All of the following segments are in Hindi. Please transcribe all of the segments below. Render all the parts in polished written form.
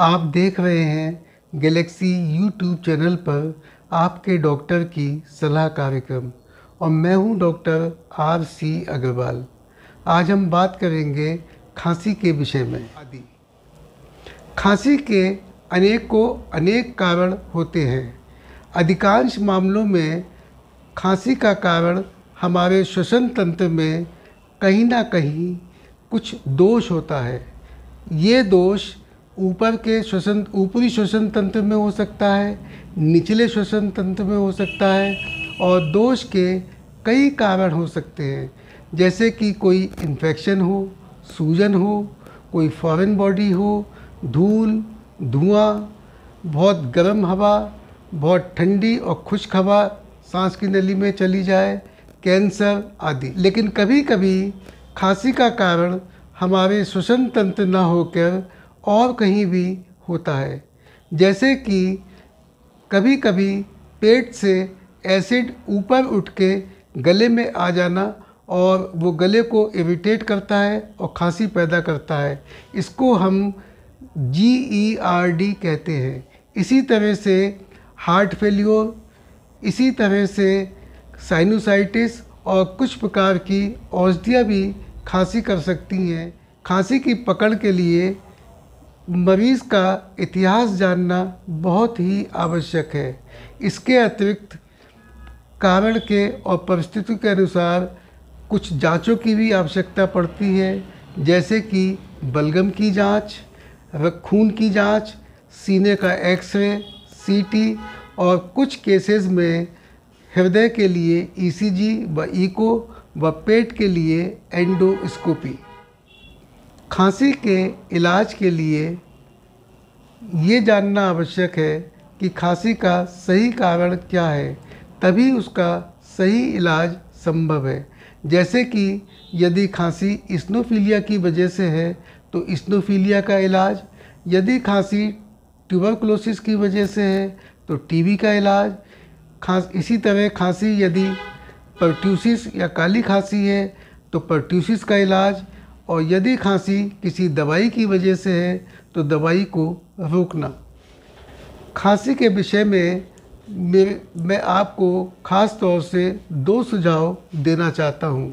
आप देख रहे हैं गैलेक्सी यूट्यूब चैनल पर आपके डॉक्टर की सलाह कार्यक्रम और मैं हूं डॉक्टर RC अग्रवाल। आज हम बात करेंगे खांसी के विषय में। खांसी के अनेक कारण होते हैं। अधिकांश मामलों में खांसी का कारण हमारे श्वसन तंत्र में कहीं ना कहीं कुछ दोष होता है। ये दोष ऊपरी श्वसन तंत्र में हो सकता है, निचले श्वसन तंत्र में हो सकता है और दोष के कई कारण हो सकते हैं, जैसे कि कोई इन्फेक्शन हो, सूजन हो, कोई फॉरेन बॉडी हो, धूल, धुआं, बहुत गर्म हवा, बहुत ठंडी और खुश्क हवा सांस की नली में चली जाए, कैंसर आदि। लेकिन कभी कभी खांसी का कारण हमारे श्वसन तंत्र न होकर और कहीं भी होता है, जैसे कि कभी कभी पेट से एसिड ऊपर उठ के गले में आ जाना और वो गले को इरिटेट करता है और खांसी पैदा करता है। इसको हम GERD कहते हैं। इसी तरह से हार्ट फेल्योर, इसी तरह से साइनोसाइटिस और कुछ प्रकार की औषधियाँ भी खांसी कर सकती हैं। खांसी की पकड़ के लिए मरीज़ का इतिहास जानना बहुत ही आवश्यक है। इसके अतिरिक्त कारण के और परिस्थिति के अनुसार कुछ जांचों की भी आवश्यकता पड़ती है, जैसे कि बलगम की जांच, खून की जांच, सीने का एक्सरे, CT और कुछ केसेस में हृदय के लिए ECG व इको व पेट के लिए एंडोस्कोपी। खांसी के इलाज के लिए ये जानना आवश्यक है कि खांसी का सही कारण क्या है, तभी उसका सही इलाज संभव है। जैसे कि यदि खांसी इस्नोफीलिया की वजह से है तो इस्नोफीलिया का इलाज, यदि खांसी ट्यूबरकुलोसिस की वजह से है तो TB का इलाज, इसी तरह खांसी यदि पर्ट्यूसिस या काली खांसी है तो पर्ट्यूसिस का इलाज, और यदि खांसी किसी दवाई की वजह से है तो दवाई को रोकना। खांसी के विषय में मैं आपको ख़ास तौर से 2 सुझाव देना चाहता हूँ।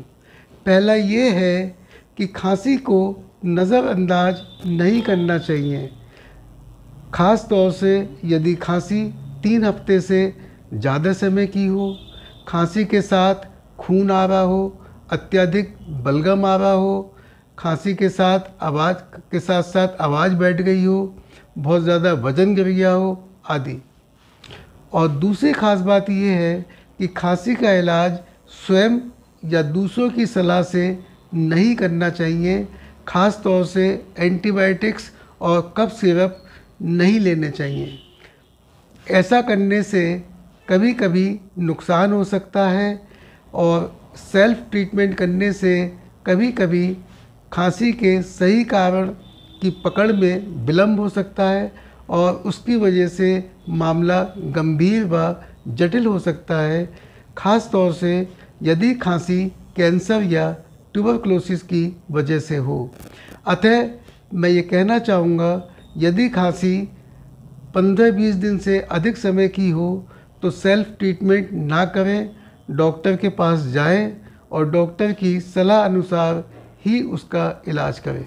पहला ये है कि खांसी को नज़रअंदाज नहीं करना चाहिए, ख़ास तौर से यदि खांसी 3 हफ्ते से ज़्यादा समय की हो, खांसी के साथ खून आ रहा हो, अत्यधिक बलगम आ रहा हो, खांसी के साथ आवाज़ बैठ गई हो, बहुत ज़्यादा वज़न गिर गया हो आदि। और दूसरी ख़ास बात यह है कि खांसी का इलाज स्वयं या दूसरों की सलाह से नहीं करना चाहिए, ख़ास तौर से एंटीबायोटिक्स और कफ सिरप नहीं लेने चाहिए। ऐसा करने से कभी कभी नुकसान हो सकता है और सेल्फ ट्रीटमेंट करने से कभी कभी खांसी के सही कारण की पकड़ में विलम्ब हो सकता है और उसकी वजह से मामला गंभीर व जटिल हो सकता है, ख़ास तौर से यदि खांसी कैंसर या ट्यूबरकुलोसिस की वजह से हो। अतः मैं ये कहना चाहूँगा, यदि खांसी 15-20 दिन से अधिक समय की हो तो सेल्फ ट्रीटमेंट ना करें, डॉक्टर के पास जाएं और डॉक्टर की सलाह अनुसार ही उसका इलाज करें।